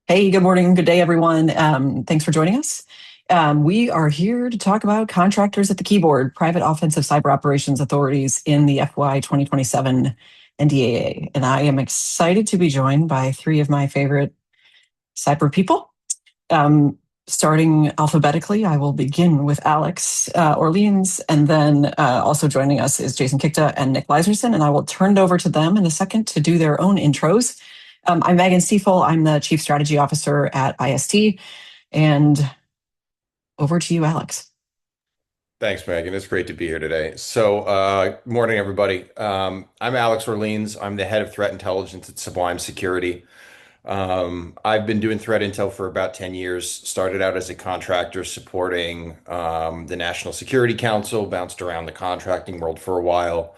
Hey, good morning, good day, everyone. Thanks for joining us. We are here to talk about contractors at the keyboard, private offensive cyber operations authorities in the FY 2027 NDAA. And I am excited to be joined by three of my favorite cyber people. Starting alphabetically, I will begin with Alex Orleans, and then also joining us is Jason Kikta and Nick Leiserson, and I will turn it over to them in a second to do their own intros. I'm Megan Stiefel. I'm the Chief Strategy Officer at IST, and over to you, Alex. Thanks, Megan. It's great to be here today. Morning, everybody. I'm Alex Orleans. I'm the head of threat intelligence at Sublime Security. I've been doing threat intel for about 10 years. Started out as a contractor supporting the National Security Council, bounced around the contracting world for a while,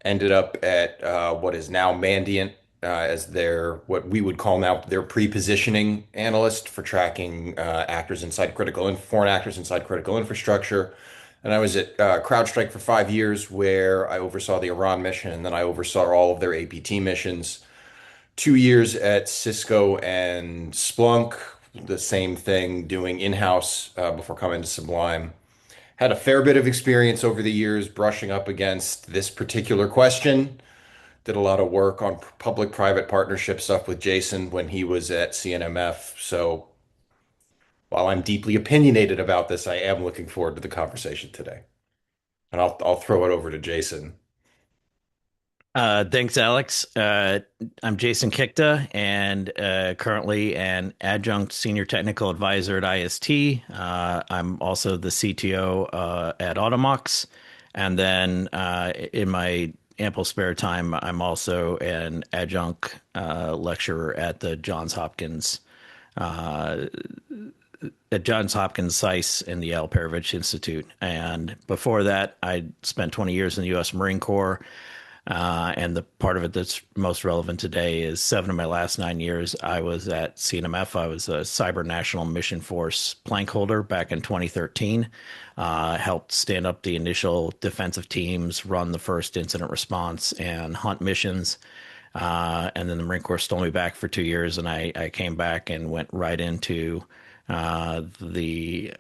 ended up at what is now Mandiant as their what we would call now their pre-positioning analyst for tracking foreign actors inside critical infrastructure. And I was at CrowdStrike for 5 years, where I oversaw the Iran mission, and then I oversaw all of their APT missions. 2 years at Cisco and Splunk, the same thing, doing in-house before coming to Sublime. Had a fair bit of experience over the years brushing up against this particular question. Did a lot of work on public-private partnership stuff with Jason when he was at CNMF. So while I'm deeply opinionated about this, I am looking forward to the conversation today. And I'll throw it over to Jason. Thanks, Alex. I'm Jason Kikta, and currently an adjunct senior technical advisor at IST. I'm also the CTO at Automox, and then in my ample spare time, I'm also an adjunct lecturer uh, at Johns Hopkins SICE in the Yale Perovich Institute. And before that, I spent 20 years in the U.S. Marine Corps. And the part of it that's most relevant today is 7 of my last 9 years, I was at CNMF. I was a Cyber National Mission Force plank holder back in 2013. Helped stand up the initial defensive teams, run the first incident response and hunt missions. And then the Marine Corps stole me back for 2 years, and I came back and went right into the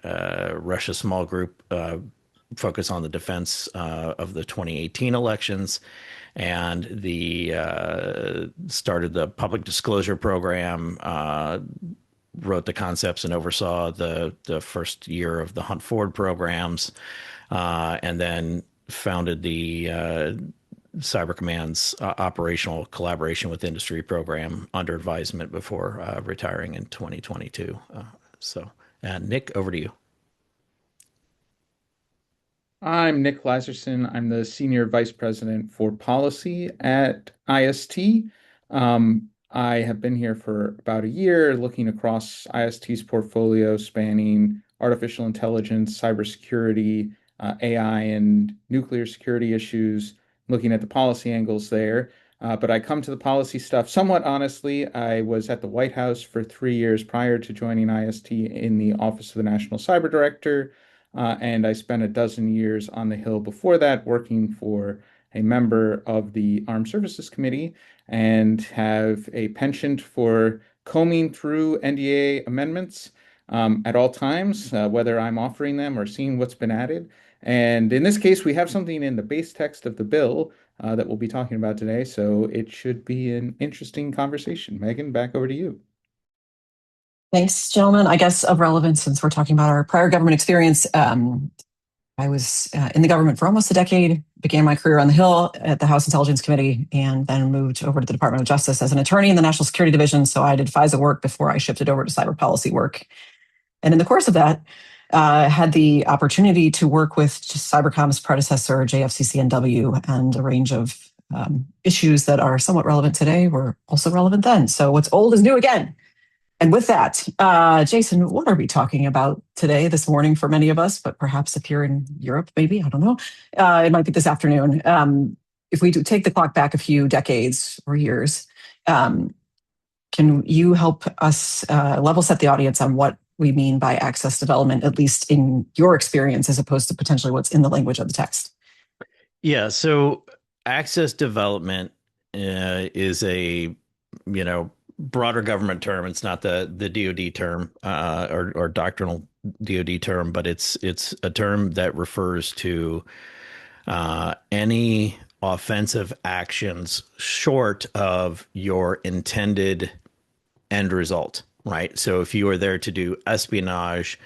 Russia small group focus on the defense of the 2018 elections, and the started the public disclosure program, wrote the concepts and oversaw the first year of the Hunt Forward programs, and then founded the Cyber Command's operational collaboration with industry program under advisement before retiring in 2022. Nick, over to you. I'm Nick Leiserson. I'm the Senior Vice President for Policy at IST. I have been here for about a year, looking across IST's portfolio spanning artificial intelligence, cybersecurity, AI, and nuclear security issues, looking at the policy angles there. But I come to the policy stuff somewhat honestly. I was at the White House for 3 years prior to joining IST in the Office of the National Cyber Director. And I spent a dozen years on the Hill before that working for a member of the Armed Services Committee and have a penchant for combing through NDA amendments at all times, whether I'm offering them or seeing what's been added. And in this case, we have something in the base text of the bill that we'll be talking about today. So it should be an interesting conversation. Megan, back over to you. Thanks, gentlemen. I guess of relevance, since we're talking about our prior government experience, I was in the government for almost a decade, began my career on the Hill at the House Intelligence Committee, and then moved over to the Department of Justice as an attorney in the National Security Division. So I did FISA work before I shifted over to cyber policy work. And in the course of that, had the opportunity to work with Cybercom's predecessor, JFCCNW, and a range of issues that are somewhat relevant today were also relevant then. So what's old is new again. And with that, Jason, what are we talking about today, this morning for many of us, but perhaps if you're in Europe, maybe, I don't know, it might be this afternoon. If we do take the clock back a few decades or years, can you help us level set the audience on what we mean by access development, at least in your experience, as opposed to potentially what's in the language of the text? Yeah, so access development is a, broader government term. It's not the DoD term or doctrinal DoD term, but it's a term that refers to any offensive actions short of your intended end result, right? So if you are there to do espionage,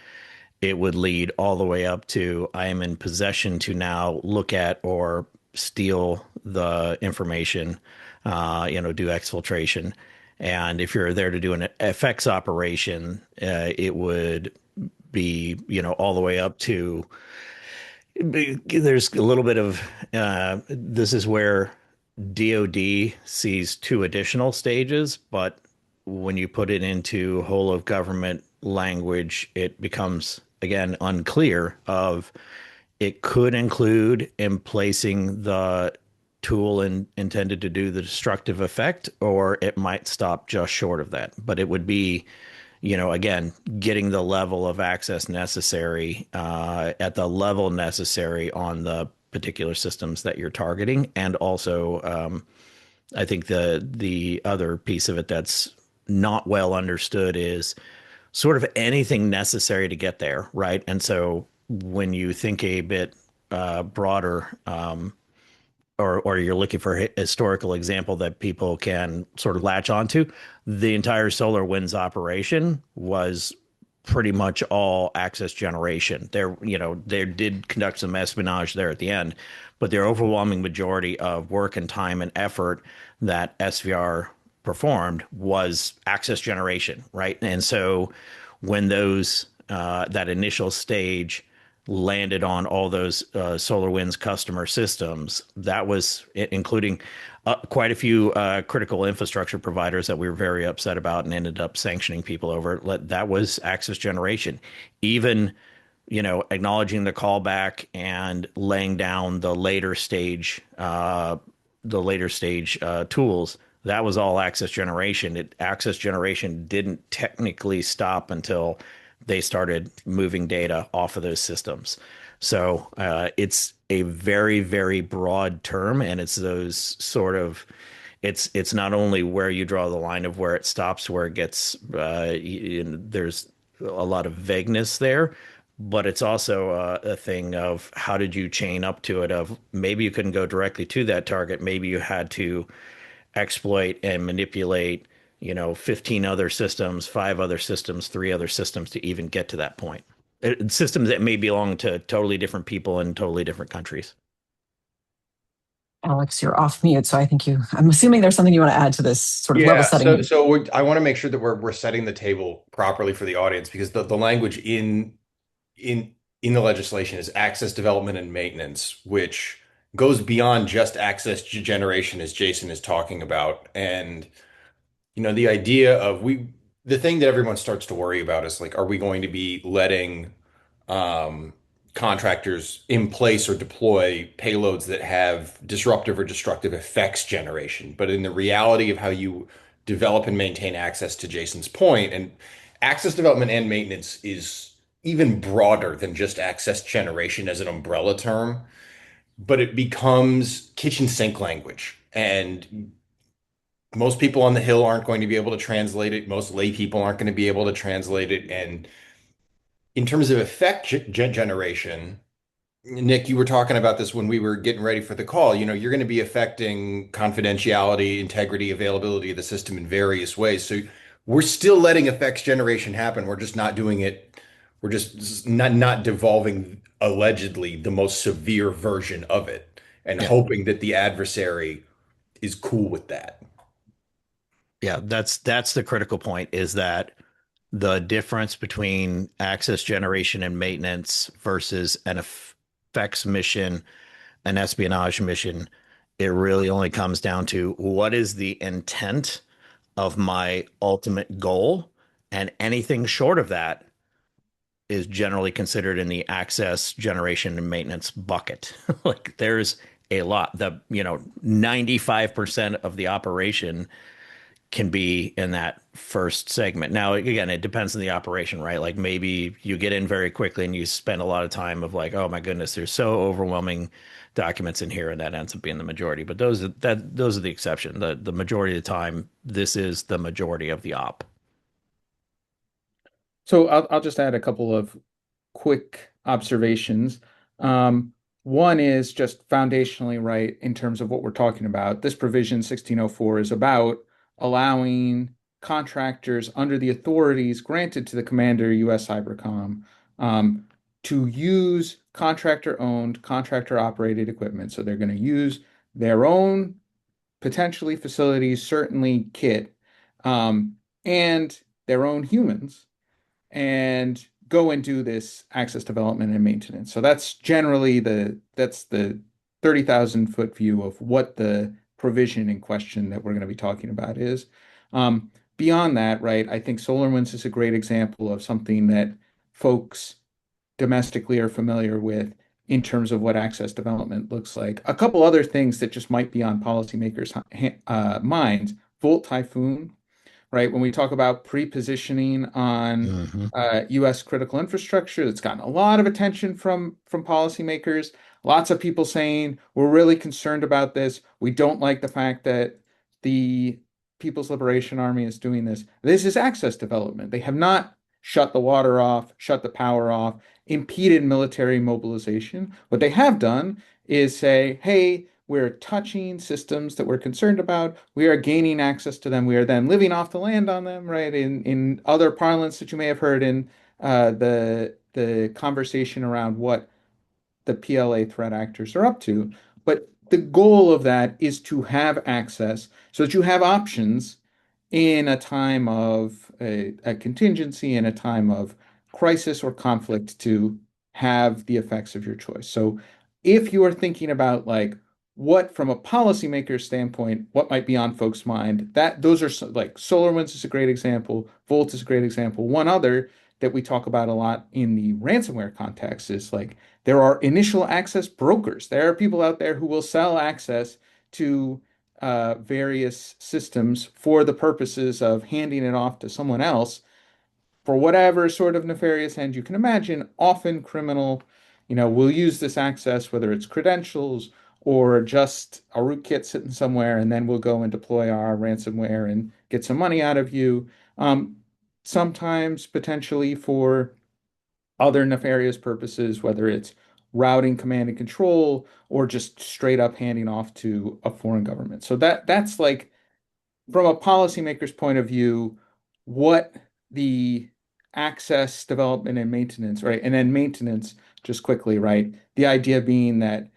it would lead all the way up to I am in possession to now look at or steal the information, do exfiltration. And if you're there to do an FX operation, it would be, all the way up to there's a little bit of this is where DoD sees two additional stages, but when you put it into whole of government language, it becomes again unclear of it could include in placing the tool intended to do the destructive effect, or it might stop just short of that. But it would be, again, getting the level of access necessary at the level necessary on the particular systems that you're targeting. And also, I think the other piece of it that's not well understood is sort of anything necessary to get there, right? And so when you think a bit broader, or you're looking for a historical example that people can sort of latch onto, the entire Solar Winds operation was pretty much all access generation. They did conduct some espionage there at the end, but the overwhelming majority of work and time and effort that SVR performed was access generation, right? And so when those that initial stage landed on all those SolarWinds customer systems, that was including quite a few critical infrastructure providers that we were very upset about and ended up sanctioning people over. That was access generation. Even, acknowledging the callback and laying down the later stage tools, that was all access generation. Access generation didn't technically stop until they started moving data off of those systems. So it's a very, very broad term, and it's those sort of it's not only where you draw the line of where it stops, where it gets there's a lot of vagueness there, but it's also a thing of how did you chain up to it? Of maybe you couldn't go directly to that target, maybe you had to exploit and manipulate 15 other systems, 5 other systems, 3 other systems to even get to that point. Systems that may belong to totally different people in totally different countries. Alex, you're off mute, so I'm assuming there's something you want to add to this sort of level setting. So I want to make sure that we're setting the table properly for the audience, because the language in the legislation is access development and maintenance, which goes beyond just access generation, as Jason is talking about. And the idea of the thing that everyone starts to worry about is like, are we going to be letting contractors in place or deploy payloads that have disruptive or destructive effects generation? But in the reality of how you develop and maintain access, to Jason's point, and access development and maintenance is even broader than just access generation as an umbrella term, but it becomes kitchen sink language. And most people on the Hill aren't going to be able to translate it. Most lay people aren't going to be able to translate it. And in terms of effect generation, Nick, you were talking about this when we were getting ready for the call. You're going to be affecting confidentiality, integrity, availability of the system in various ways. So we're still letting effects generation happen. We're just not doing it. We're just not devolving allegedly the most severe version of it, and hoping that the adversary is cool with that. Yeah, that's the critical point, is that the difference between access generation and maintenance versus an effects mission, an espionage mission, it really only comes down to what is the intent of my ultimate goal, and anything short of that is generally considered in the access generation and maintenance bucket. Like there's a lot. 95% of the operation can be in that first segment. Now, again, it depends on the operation, right? Like maybe you get in very quickly and you spend a lot of time of like, oh my goodness, there's so overwhelming documents in here, and that ends up being the majority. But those are the exception. The majority of the time, this is the majority of the op. So I'll just add a couple of quick observations. Um, One is just foundationally right in terms of what we're talking about. This provision 1604 is about allowing contractors under the authorities granted to the commander, U.S. Cybercom, to use contractor-owned, contractor-operated equipment. So they're going to use their own potentially facilities, certainly kit, um, and their own humans and go and do this access development and maintenance. So that's generally the 30,000 foot view of what the provision in question that we're going to be talking about is. Beyond that, right, I think SolarWinds is a great example of something that folks domestically are familiar with in terms of what access development looks like. A couple other things that just might be on policymakers' minds. Volt Typhoon, right? When we talk about pre-positioning on Hmm. U.S. critical infrastructure, it's gotten a lot of attention from policymakers. Lots of people saying we're really concerned about this. We don't like the fact that the People's Liberation Army is doing this. This is access development. They have not shut the water off, shut the power off, impeded military mobilization. What they have done is say, hey, we're touching systems that we're concerned about. We are gaining access to them. We are then living off the land on them, right? In other parlance that you may have heard in the conversation around what the PLA threat actors are up to. But the goal of that is to have access so that you have options in a time of a contingency, in a time of crisis or conflict to have the effects of your choice. So if you are thinking about like what from a policymaker standpoint, what might be on folks' mind, that those are like SolarWinds is a great example, Volt is a great example. One other that we talk about a lot in the ransomware context is like there are initial access brokers. There are people out there who will sell access to various systems for the purposes of handing it off to someone else for whatever sort of nefarious end you can imagine. Often criminal, will use this access, whether it's credentials or just a rootkit sitting somewhere, and then we'll go and deploy our ransomware and get some money out of you. Um, Sometimes potentially for other nefarious purposes, whether it's routing command and control or just straight up handing off to a foreign government. So that's like from a policymaker's point of view, what the access development and maintenance, right? And then maintenance, just quickly, right? The idea being that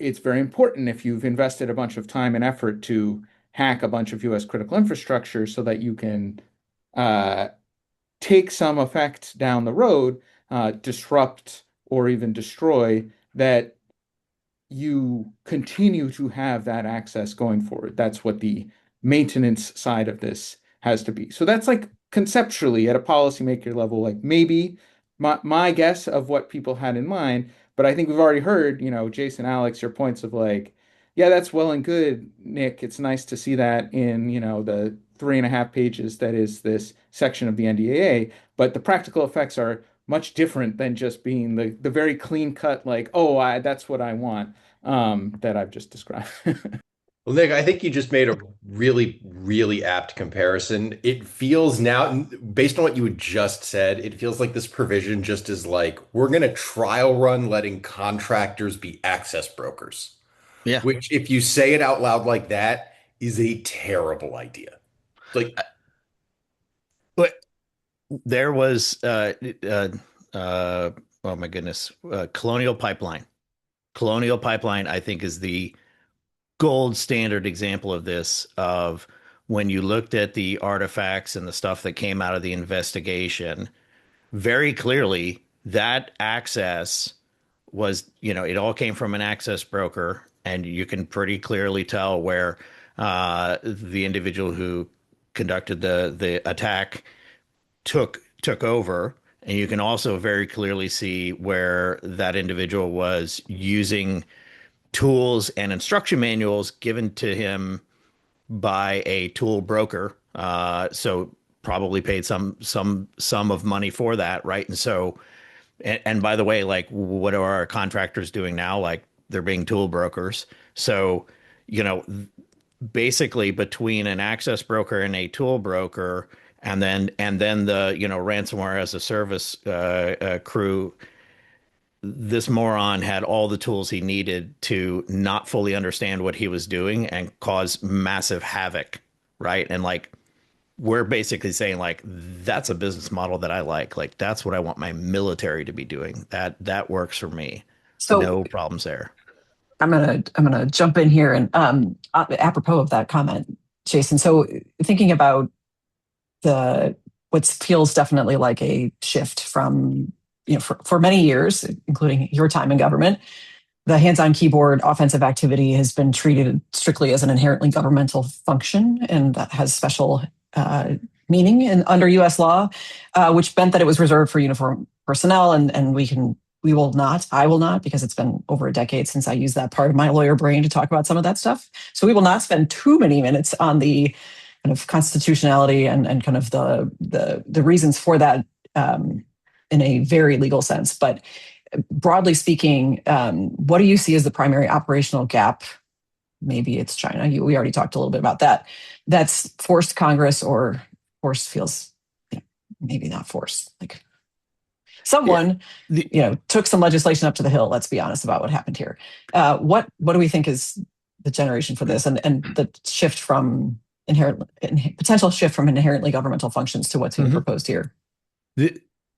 it's very important if you've invested a bunch of time and effort to hack a bunch of US critical infrastructure so that you can uh, take some effect down the road, disrupt or even destroy, that you continue to have that access going forward. That's what the maintenance side of this has to be. So that's like conceptually at a policymaker level, like maybe my guess of what people had in mind. But I think we've already heard, Jason, Alex, your points of like, yeah, that's well and good, Nick. It's nice to see that in, the 3.5 pages that is this section of the NDAA. But the practical effects are much different than just being the very clean cut, like, oh, that's what I want, that I've just described. Well, Nick, I think you just made a really, really apt comparison. It feels now, based on what you had just said, it feels like this provision just is like, we're going to trial run letting contractors be access brokers, Yeah. which, if you say it out loud like that, is a terrible idea. Like, But there was, uh, oh my goodness, Colonial Pipeline. Colonial Pipeline, I think, is the gold standard example of this, of when you looked at the artifacts and the stuff that came out of the investigation, very clearly that access was, it all came from an access broker, and you can pretty clearly tell where the individual who conducted the attack took over. And you can also very clearly see where that individual was using tools and instruction manuals given to him by a tool broker. So probably paid some sum of money for that, right? And so, and by the way, like, what are our contractors doing now? Like, they're being tool brokers. So, you know, basically between an access broker and a tool broker, and then the ransomware as a service crew, this moron had all the tools he needed to not fully understand what he was doing and cause massive havoc, right? And like we're basically saying like that's a business model that I like. Like that's what I want my military to be doing. That works for me. So No problems there. I'm gonna jump in here and apropos of that comment, Jason. So thinking about the what feels definitely like a shift from for many years, including your time in government, the hands-on keyboard offensive activity has been treated strictly as an inherently governmental function, and that has special meaning under U.S. law, which meant that it was reserved for uniform personnel, and we will not, I will not, because it's been over a decade since I used that part of my lawyer brain to talk about some of that stuff. So we will not spend too many minutes on the kind of constitutionality and kind of the reasons for that in a very legal sense. But broadly speaking, what do you see as the primary operational gap? Maybe it's China. We already talked a little bit about that. That's forced Congress, or forced feels maybe not forced. Like someone, took some legislation up to the hill. Let's be honest about what happened here. What do we think is the generation for this, and the shift from potential shift from inherently governmental functions to what's being proposed here?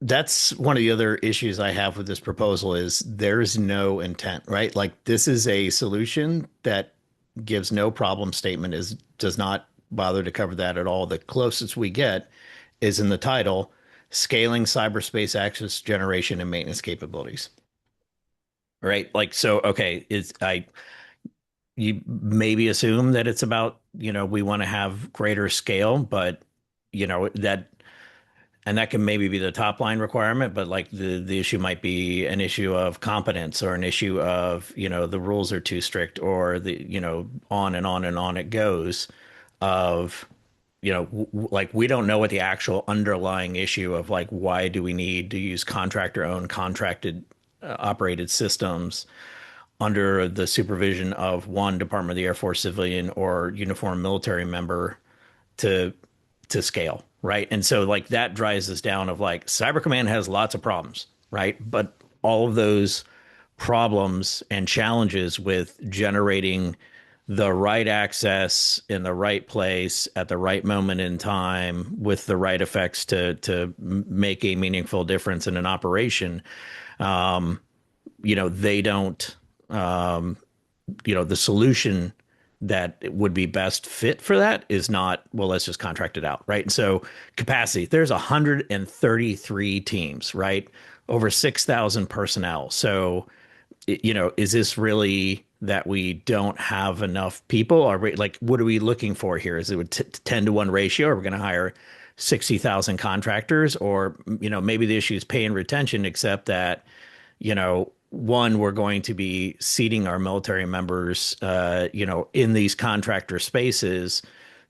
That's one of the other issues I have with this proposal is there's no intent, right? Like this is a solution that gives no problem statement, does not bother to cover that at all. The closest we get is in the title, scaling cyberspace access generation and maintenance capabilities. Right? Like, so, okay, you maybe assume that it's about, we want to have greater scale, but that can maybe be the top line requirement, but like the issue might be an issue of competence, or an issue of, the rules are too strict, or on and on and on it goes of, like we don't know what the actual underlying issue of like, why do we need to use contractor owned contracted operated systems under the supervision of one Department of the Air Force civilian or uniformed military member to scale, right? And so like that drives us down of like Cyber Command has lots of problems, right? But all of those problems and challenges with generating the right access in the right place at the right moment in time with the right effects to make a meaningful difference in an operation, they don't, the solution that would be best fit for that is not, well, let's just contract it out, right? And so capacity, there's 133 teams, right? Over 6,000 personnel. So, is this really that we don't have enough people? Or like, what are we looking for here? Is it a 10 to 1 ratio? Are we going to hire 60,000 contractors? Or, maybe the issue is pay and retention, except that, one, we're going to be seating our military members, in these contractor spaces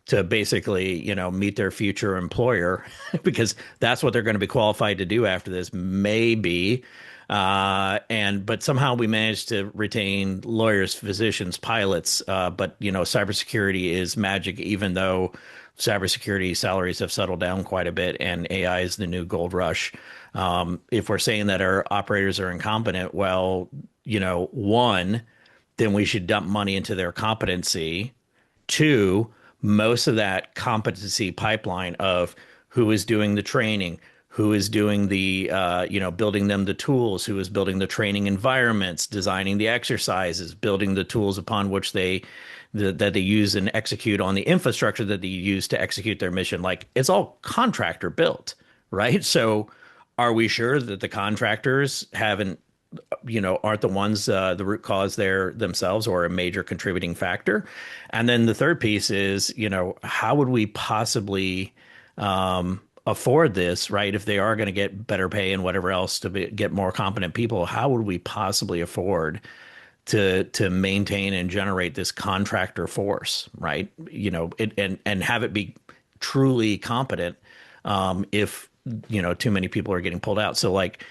to basically, meet their future employer, because that's what they're going to be qualified to do after this, maybe. But somehow we managed to retain lawyers, physicians, pilots. But cybersecurity is magic, even though cybersecurity salaries have settled down quite a bit and AI is the new gold rush. If we're saying that our operators are incompetent, well, one, then we should dump money into their competency. Two, most of that competency pipeline of who is doing the training, who is doing the, building them the tools, who is building the training environments, designing the exercises, building the tools upon which that they use and execute on the infrastructure that they use to execute their mission. Like it's all contractor built, right? So are we sure that the contractors aren't the ones, the root cause there themselves, or a major contributing factor? And then the third piece is, how would we possibly afford this, right? If they are going to get better pay and whatever else to get more competent people, how would we possibly afford to maintain and generate this contractor force, right? And have it be truly competent, if too many people are getting pulled out. So like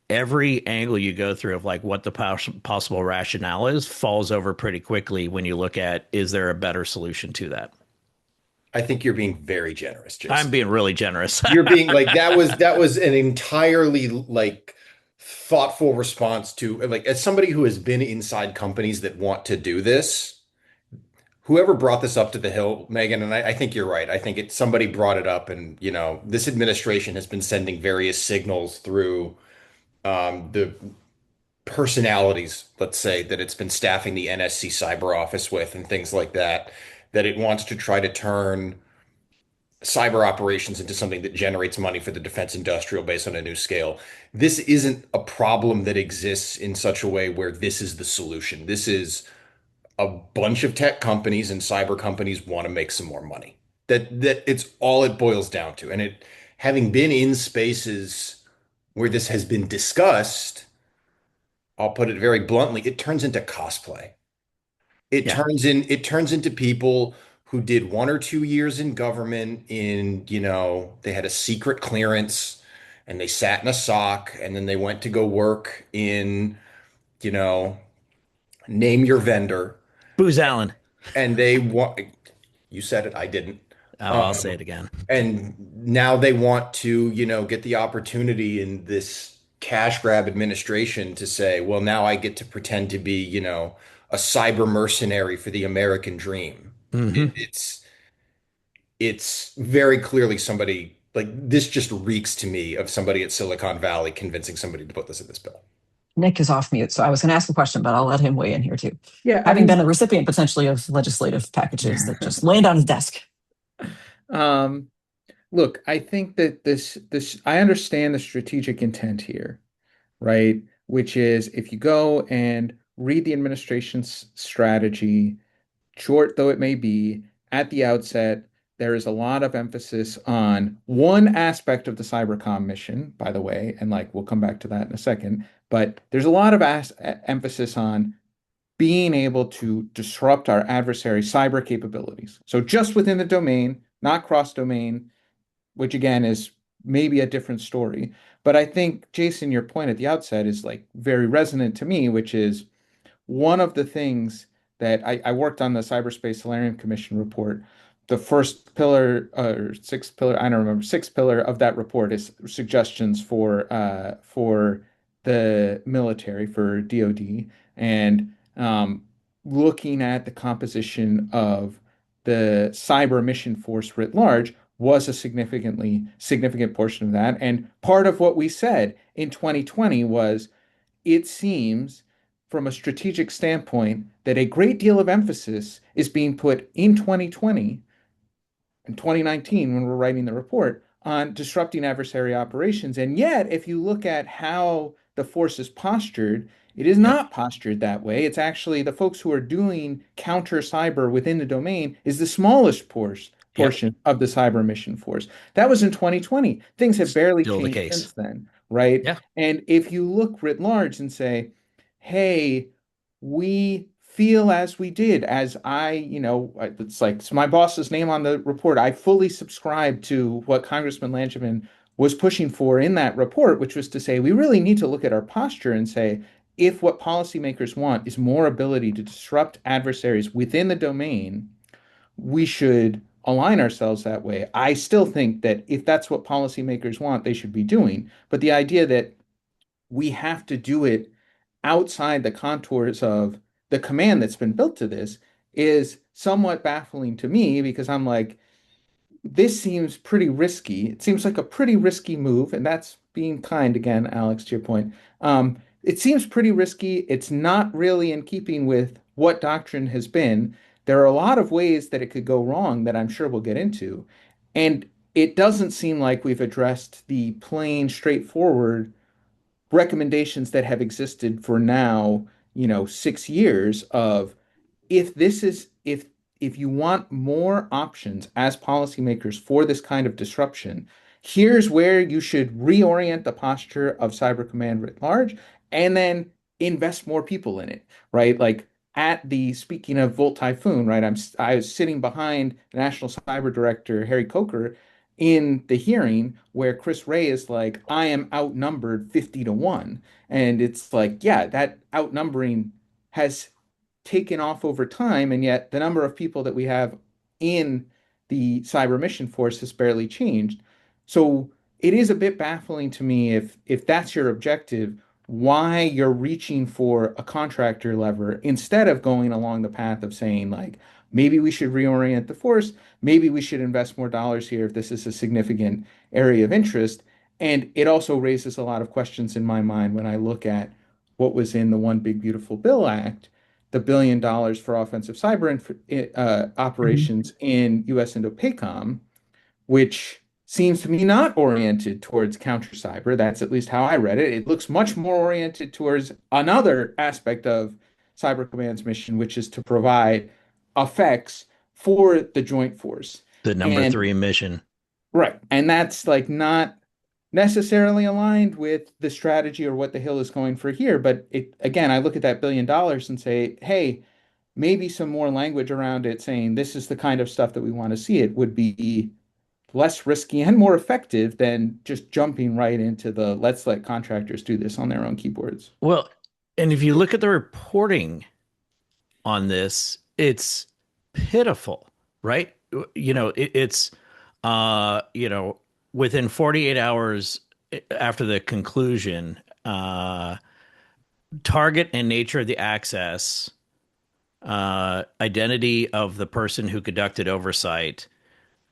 every angle you go through of like what the possible rationale is falls over pretty quickly when you look at is there a better solution to that? I think you're being very generous, I'm Jason. being really generous. You're being like that was an entirely like thoughtful response to like as somebody who has been inside companies that want to do this. Whoever brought this up to the Hill, Megan, and I think you're right. I think somebody brought it up, and this administration has been sending various signals through the personalities, let's say, that it's been staffing the NSC cyber office with and things like that, that it wants to try to turn cyber operations into something that generates money for the defense industrial base on a new scale. This isn't a problem that exists in such a way where this is the solution. This is a bunch of tech companies and cyber companies want to make some more money. That it's all it boils down to. And it having been in spaces where this has been discussed, I'll put it very bluntly, it turns into cosplay. Yeah. It turns into people who did 1 or 2 years in government they had a secret clearance and they sat in a sock and then they went to go work in, you know, name your vendor Booz Allen. and they want you said it, I didn't. Oh, I'll say Um, it again. and now they want to, get the opportunity in this cash grab administration to say, well, now I get to pretend to be, a cyber mercenary for the American dream. Hmm. It's very clearly somebody like this just reeks to me of somebody at Silicon Valley convincing somebody to put this in this bill. Nick is off mute, so I was going to ask a question, but I'll let him weigh in here too. Yeah, I Having mean, been a recipient potentially of legislative packages that just land on his desk. um, look, I think that this I understand the strategic intent here, right? Which is if you go and read the administration's strategy, short though it may be, at the outset, there is a lot of emphasis on one aspect of the cybercom mission, by the way, and like we'll come back to that in a second, but there's a lot of emphasis on being able to disrupt our adversary cyber capabilities. So just within the domain, not cross domain, which again is maybe a different story. But I think, Jason, your point at the outset is like very resonant to me, which is one of the things that I worked on the Cyberspace Solarium Commission report. The first pillar or sixth pillar, I don't remember, sixth pillar of that report is suggestions for the military, for DoD, and looking at the composition of the cyber mission force writ large was a significant portion of that. And part of what we said in 2020 was it seems from a strategic standpoint that a great deal of emphasis is being put in 2020 and 2019 when we're writing the report on disrupting adversary operations. And yet, if you look at how the force is postured, it is Yep. not postured that way. It's actually the folks who are doing counter cyber within the domain is the smallest Yep. portion of the cyber mission force. That was in 2020. Things have barely Still the changed case. since then, right? Yeah. And if you look writ large and say, hey, we feel as we did, as it's like it's my boss's name on the report. I fully subscribe to what Congressman Langevin was pushing for in that report, which was to say we really need to look at our posture and say, if what policymakers want is more ability to disrupt adversaries within the domain, we should align ourselves that way. I still think that if that's what policymakers want, they should be doing. But the idea that we have to do it outside the contours of the command that's been built to this is somewhat baffling to me because I'm like, this seems pretty risky. It seems like a pretty risky move, and that's being kind again, Alex, to your point. It seems pretty risky. It's not really in keeping with what doctrine has been. There are a lot of ways that it could go wrong that I'm sure we'll get into. And it doesn't seem like we've addressed the plain, straightforward recommendations that have existed for now, 6 years of if this is if you want more options as policymakers for this kind of disruption, here's where you should reorient the posture of Cyber Command writ large and then invest more people in it, right? Like at the speaking of Volt Typhoon, right? I was sitting behind National Cyber Director Harry Coker in the hearing where Chris Wray is like, I am outnumbered 50-1. And it's like, yeah, that outnumbering has taken off over time, and yet the number of people that we have in the cyber mission force has barely changed. So it is a bit baffling to me if that's your objective, why you're reaching for a contractor lever instead of going along the path of saying like maybe we should reorient the force, maybe we should invest more dollars here if this is a significant area of interest. And it also raises a lot of questions in my mind when I look at what was in the One Big Beautiful Bill Act, the $1 billion for offensive Mhm. operations in US Indo-PACOM, which seems to me not oriented towards counter cyber. That's at least how I read it. It looks much more oriented towards another aspect of Cyber Command's mission, which is to provide effects for the joint force. The number And three mission. right, and that's like not necessarily aligned with the strategy or what the Hill is going for here. But it again, I look at that $1 billion and say, hey, maybe some more language around it saying this is the kind of stuff that we want to see. It would be less risky and more effective than just jumping right into the let's let contractors do this on their own keyboards. Well, and if you look at the reporting on this, it's pitiful, right? It's you know, within 48 hours after the conclusion, target and nature of the access, identity of the person who conducted oversight,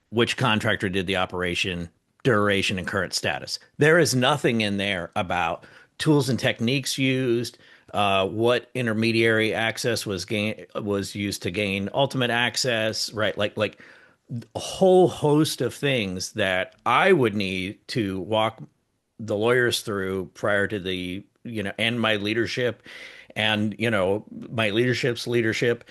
which contractor did the operation, duration, and current status. There is nothing in there about tools and techniques used, what intermediary access was used to gain ultimate access, right? Like a whole host of things that I would need to walk the lawyers through prior to and my leadership and, my leadership's leadership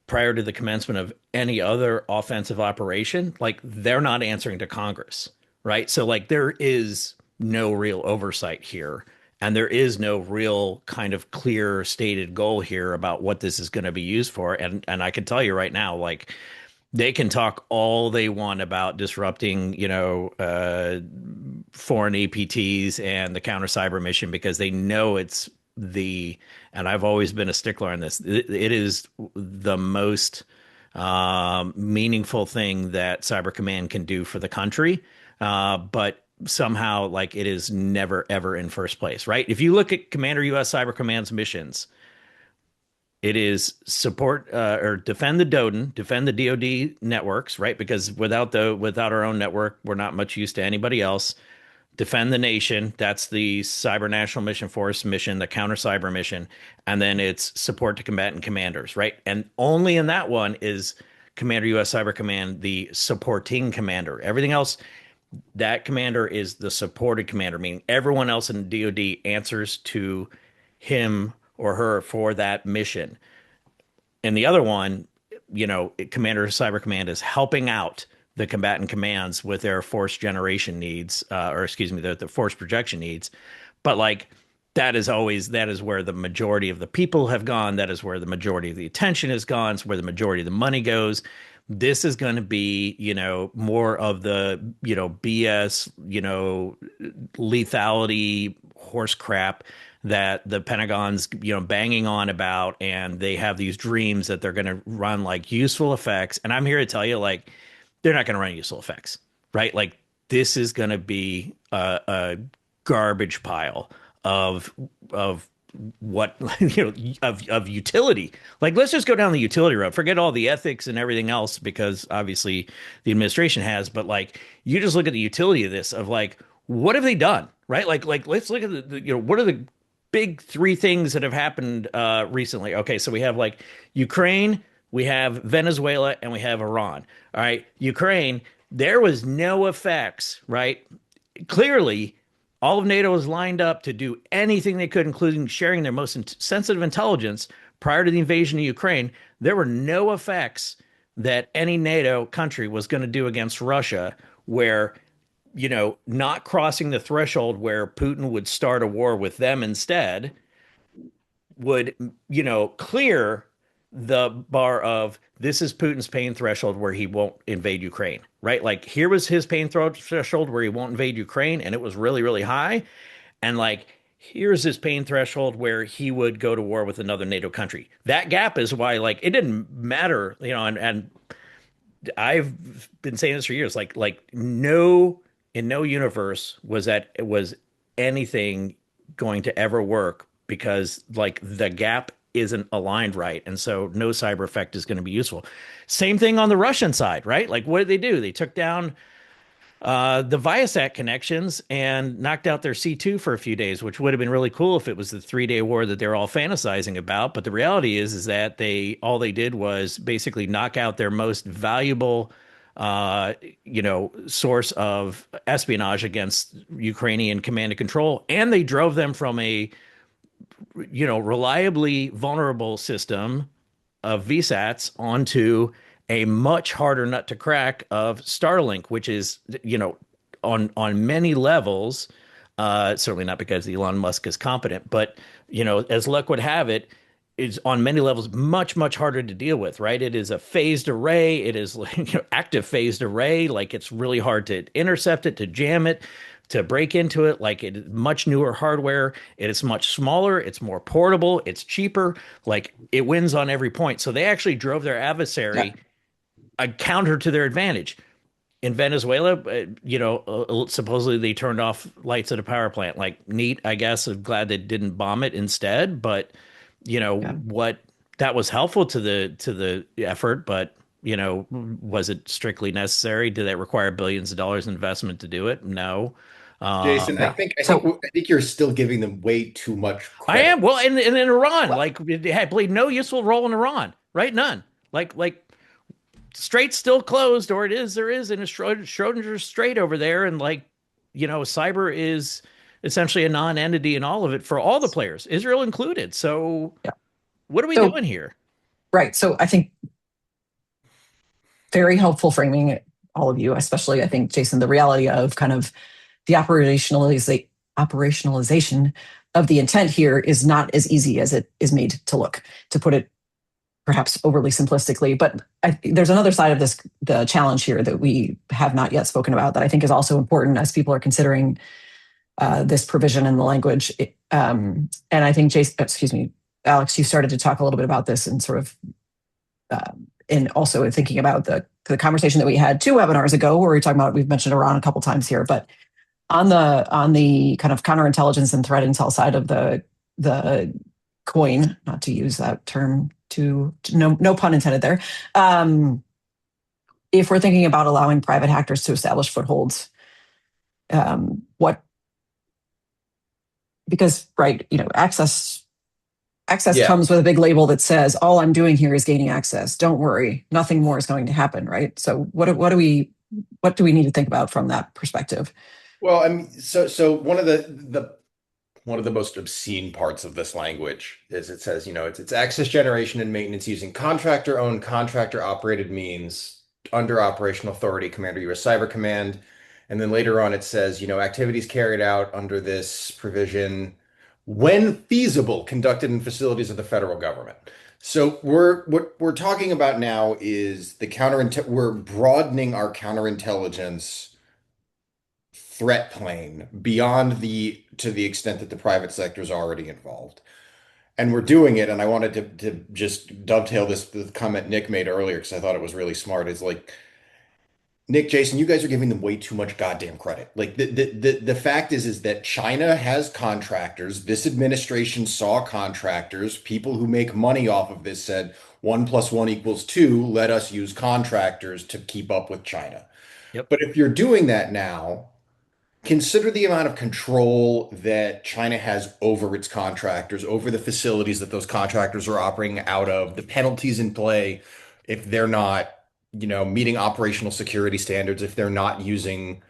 prior to the commencement of any other offensive operation. Like they're not answering to Congress, right? So like there is no real oversight here. And there is no real kind of clear stated goal here about what this is going to be used for. And I can tell you right now, like they can talk all they want about disrupting, foreign APTs and the counter cyber mission because they know and I've always been a stickler on this. It is the most meaningful thing that Cyber Command can do for the country. But somehow, like, it is never, ever in first place, right? If you look at Commander U.S. Cyber Command's missions, it is support or defend the DoD, defend the DoD networks, right? Because without our own network, we're not much use to anybody else. Defend the nation. That's the Cyber National Mission Force mission, the counter cyber mission. And then it's support to combatant commanders, right? And only in that one is Commander U.S. Cyber Command the supporting commander. Everything else, that commander is the supported commander, meaning everyone else in DoD answers to him or her for that mission. And the other one, Commander Cyber Command is helping out the combatant commands with their force generation needs, or excuse me, the force projection needs. But like that is where the majority of the people have gone. That is where the majority of the attention has gone. It's where the majority of the money goes. This is going to be, more of the, BS, lethality horse crap that the Pentagon's, banging on about. And they have these dreams that they're going to run like useful effects. And I'm here to tell you, like, they're not going to run useful effects, right? Like this is going to be a garbage pile of what of utility. Like let's just go down the utility road. Forget all the ethics and everything else because obviously the administration has. But like you just look at the utility of this. Of like what have they done, right? Like let's look at the what are the big three things that have happened recently? Okay, so we have like Ukraine. We have Venezuela and we have Iran. All right. Ukraine, there was no effects, right? Clearly, all of NATO was lined up to do anything they could, including sharing their most sensitive intelligence prior to the invasion of Ukraine. There were no effects that any NATO country was going to do against Russia where, not crossing the threshold where Putin would start a war with them instead would, clear the bar of this is Putin's pain threshold where he won't invade Ukraine, right? Like here was his pain threshold where he won't invade Ukraine, and it was really, really high. And like here's his pain threshold where he would go to war with another NATO country. That gap is why like it didn't matter, and I've been saying this for years. Like no in no universe was anything going to ever work because like the gap isn't aligned right, and so no cyber effect is going to be useful. Same thing on the Russian side, right? Like what did they do? They took down the Viasat connections and knocked out their C2 for a few days, which would have been really cool if it was the 3-day war that they're all fantasizing about. But the reality is that all they did was basically knock out their most valuable, source of espionage against Ukrainian command and control, and they drove them from a, reliably vulnerable system of VSATs onto a much harder nut to crack of Starlink, which is, on many levels, certainly not because Elon Musk is competent, but, as luck would have it, is on many levels much, much harder to deal with, right? It is a phased array. It is active phased array. Like it's really hard to intercept it, to jam it, to break into it. Like it is much newer hardware. It is much smaller. It's more portable. It's cheaper. Like it wins on every point. So they actually drove their adversary a counter to their advantage. In Venezuela, supposedly they turned off lights at a power plant. Like neat, I guess. I'm glad they didn't bomb it instead. But what that was helpful to the effort. But was it strictly necessary? Did that require billions of dollars investment to do it? No. Jason, I Yeah. think I think So I think you're still giving them way too much I am. credit. Well, and in Iran, well, like it had played no useful role in Iran, right? None. Like Strait's still closed, or it is there is in a Schrodinger's Strait over there, and like cyber is essentially a non-entity in all of it for all the players, Israel included. So yeah. what are we So doing here? right. So I think very helpful framing, all of you, especially I think Jason, the reality of kind of the operationalization of the intent here is not as easy as it is made to look, to put it perhaps overly simplistically. But there's another side of the challenge here that we have not yet spoken about that I think is also important as people are considering this provision in the language. And I think Alex, you started to talk a little bit about this and sort of, and also thinking about the conversation that we had 2 webinars ago, where we've mentioned Iran a couple times here, but on the kind of counterintelligence and threat intel side of the coin, not to use that term no pun intended there. If we're thinking about allowing private hackers to establish footholds, because right, access Yeah. comes with a big label that says all I'm doing here is gaining access. Don't worry, nothing more is going to happen, right? So what do we need to think about from that perspective? Well, I mean, so one of the most obscene parts of this language is it says, it's access generation and maintenance using contractor-owned, contractor-operated means under operational authority, Commander U.S. Cyber Command. And then later on it says, activities carried out under this provision when feasible, conducted in facilities of the federal government. So what we're talking about now is we're broadening our counterintelligence threat plane beyond to the extent that the private sector is already involved. And we're doing it, and I wanted to just dovetail the comment Nick made earlier because I thought it was really smart. Is like, Nick, Jason, you guys are giving them way too much goddamn credit. Like the fact is that China has contractors. This administration saw contractors. People who make money off of this said 1 + 1 = 2. Let us use contractors to keep up with China. Yep. But if you're doing that now, consider the amount of control that China has over its contractors, over the facilities that those contractors are operating out of, the penalties in play if they're not, meeting operational security standards, if they're not using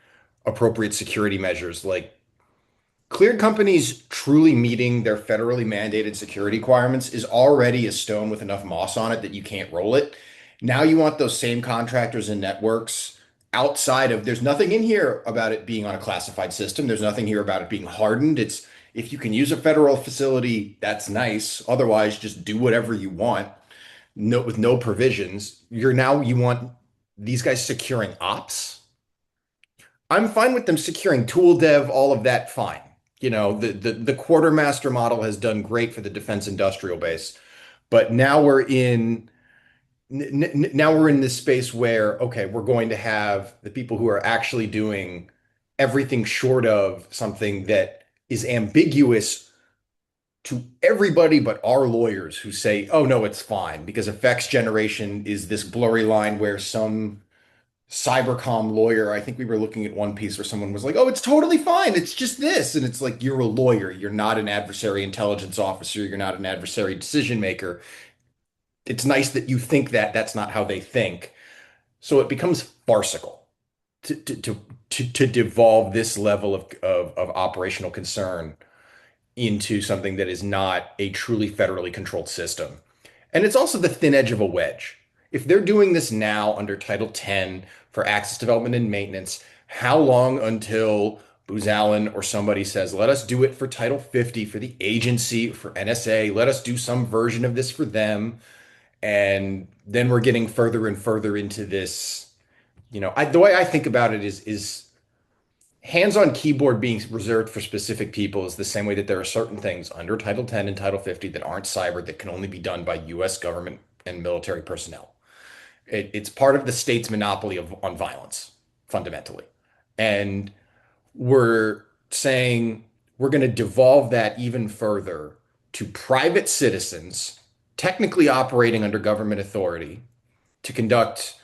appropriate security measures. Like cleared companies truly meeting their federally mandated security requirements is already a stone with enough moss on it that you can't roll it. Now you want those same contractors and networks outside of, there's nothing in here about it being on a classified system. There's nothing here about it being hardened. It's if you can use a federal facility, that's nice. Otherwise, just do whatever you want. with no provisions. You want these guys securing ops. I'm fine with them securing tool dev, all of that, fine. The quartermaster model has done great for the defense industrial base, but now we're in this space where, okay, we're going to have the people who are actually doing everything short of something that is ambiguous to everybody but our lawyers who say, oh no, it's fine, because effects generation is this blurry line where some cybercom lawyer, I think we were looking at one piece where someone was like, oh, it's totally fine. It's just this. And it's like, you're a lawyer. You're not an adversary intelligence officer. You're not an adversary decision maker. It's nice that you think that that's not how they think. So it becomes farcical to devolve this level of operational concern into something that is not a truly federally controlled system. And it's also the thin edge of a wedge. If they're doing this now under Title 10 for access development and maintenance, how long until Booz Allen or somebody says, let us do it for Title 50 for the agency, for NSA, let us do some version of this for them. And then we're getting further and further into this. The way I think about it is hands-on keyboard being reserved for specific people is the same way that there are certain things under Title 10 and Title 50 that aren't cyber that can only be done by US government and military personnel. It's part of the state's monopoly on violence, fundamentally. And we're saying we're going to devolve that even further to private citizens technically operating under government authority to conduct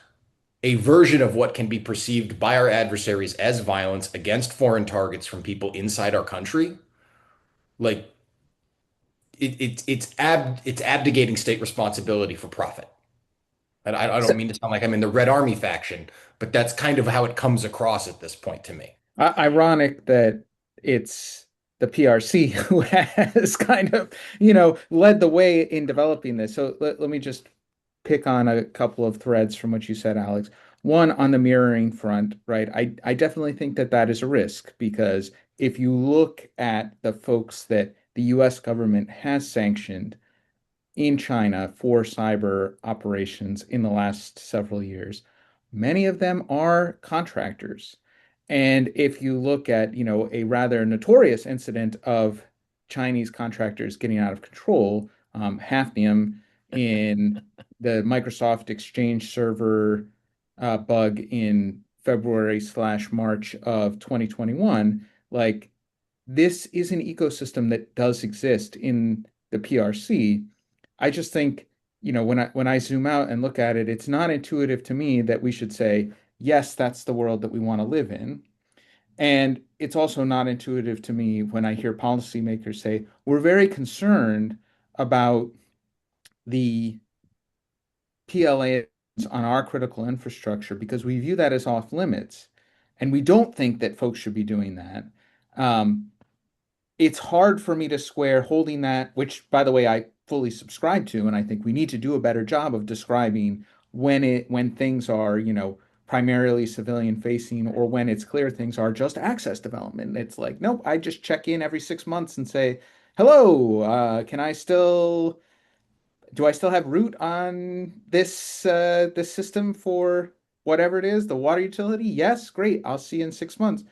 a version of what can be perceived by our adversaries as violence against foreign targets from people inside our country. Like it's abdicating state responsibility for profit. And I So, don't mean to sound like I'm in the Red Army faction, but that's kind of how it comes across at this point to me. Ironic that it's the PRC who has kind of, led the way in developing this. So let me just pick on a couple of threads from what you said, Alex. One, on the mirroring front, right? I definitely think that that is a risk because if you look at the folks that the US government has sanctioned in China for cyber operations in the last several years, many of them are contractors. And if you look at, a rather notorious incident of Chinese contractors getting out of control, Hafnium in the Microsoft Exchange server bug in February/March of 2021, like this is an ecosystem that does exist in the PRC. I just think, when I zoom out and look at it, it's not intuitive to me that we should say, yes, that's the world that we want to live in. And it's also not intuitive to me when I hear policymakers say, we're very concerned about the PLA on our critical infrastructure because we view that as off limits. And we don't think that folks should be doing that. Um, it's hard for me to square holding that, which, by the way, I fully subscribe to, and I think we need to do a better job of describing when things are, primarily civilian facing, or when it's clear things are just access development. It's like, nope, I just check in every 6 months and say, hello, do I still have root on this system for whatever it is, the water utility? Yes, great. I'll see you in 6 months.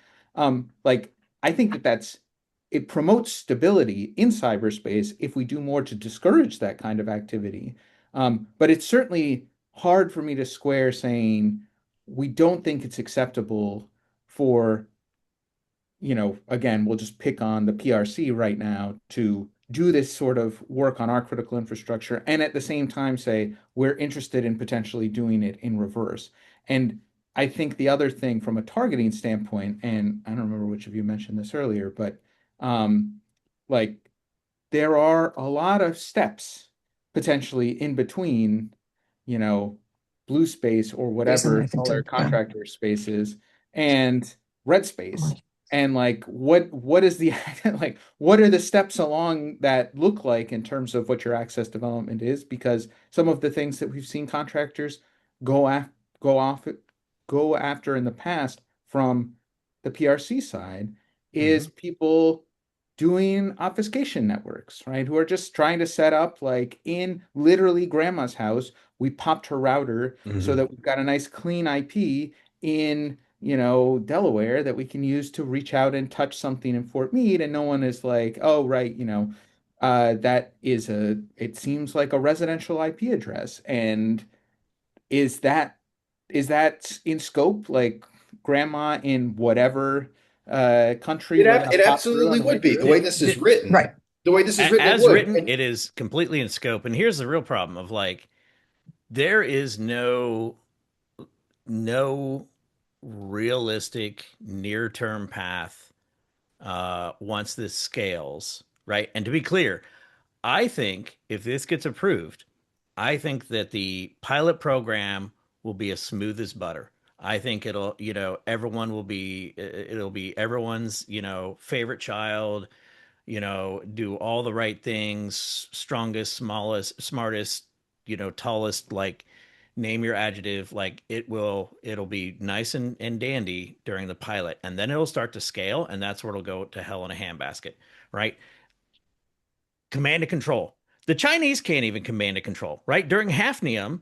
Like I think that it promotes stability in cyberspace if we do more to discourage that kind of activity. But it's certainly hard for me to square saying we don't think it's acceptable for, again, we'll just pick on the PRC right now to do this sort of work on our critical infrastructure and at the same time say we're interested in potentially doing it in reverse. And I think the other thing from a targeting standpoint, and I don't remember which of you mentioned this earlier, but like there are a lot of steps potentially in between, you know, blue space or Jason, whatever I think color too. Yeah. contractor space is and red space. And like what is the like what are the steps along that look like in terms of what your access development is? Because some of the things that we've seen contractors go af go off go after in the past from the PRC side is Mhm. people doing obfuscation networks, right? Who are just trying to set up like in literally grandma's house, we popped her router so Mhm. that we've got a nice clean IP in, Delaware that we can use to reach out and touch something in Fort Meade, and no one is like, oh, right, that is it seems like a residential IP address. And is that is that in scope? Like grandma in whatever country would have It popped through on absolutely the way would be. The way through? this is written, Right. it As would. written, it is completely in scope. And here's the real problem of like, there is no realistic near-term path once this scales, right? And to be clear, I think if this gets approved, I think that the pilot program will be as smooth as butter. I think everyone will be, it'll be everyone's, favorite child, do all the right things, strongest, smallest, smartest, tallest, like name your adjective, like it'll be nice and dandy during the pilot. And then it'll start to scale, and that's where it'll go to hell in a handbasket, right? Command and control. The Chinese can't even command and control, right? During Hafnium,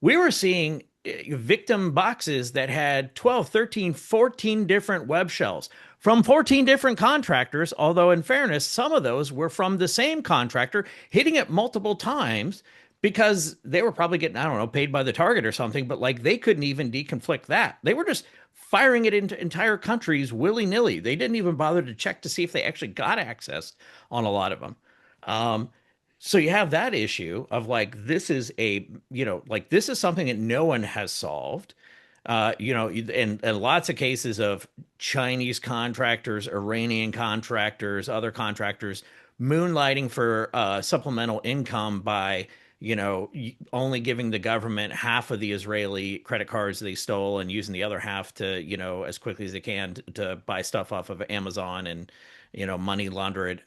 we were seeing victim boxes that had 12, 13, 14 different web shells from 14 different contractors. Although, in fairness, some of those were from the same contractor hitting it multiple times because they were probably getting, I don't know, paid by the target or something, but like they couldn't even deconflict that. They were just firing it into entire countries willy nilly. They didn't even bother to check to see if they actually got access on a lot of them. Um, so you have that issue of like this is something that no one has solved. And lots of cases of Chinese contractors, Iranian contractors, other contractors moonlighting for supplemental income by only giving the government half of the Israeli credit cards they stole and using the other half to, as quickly as they can to buy stuff off of Amazon and, money launder it,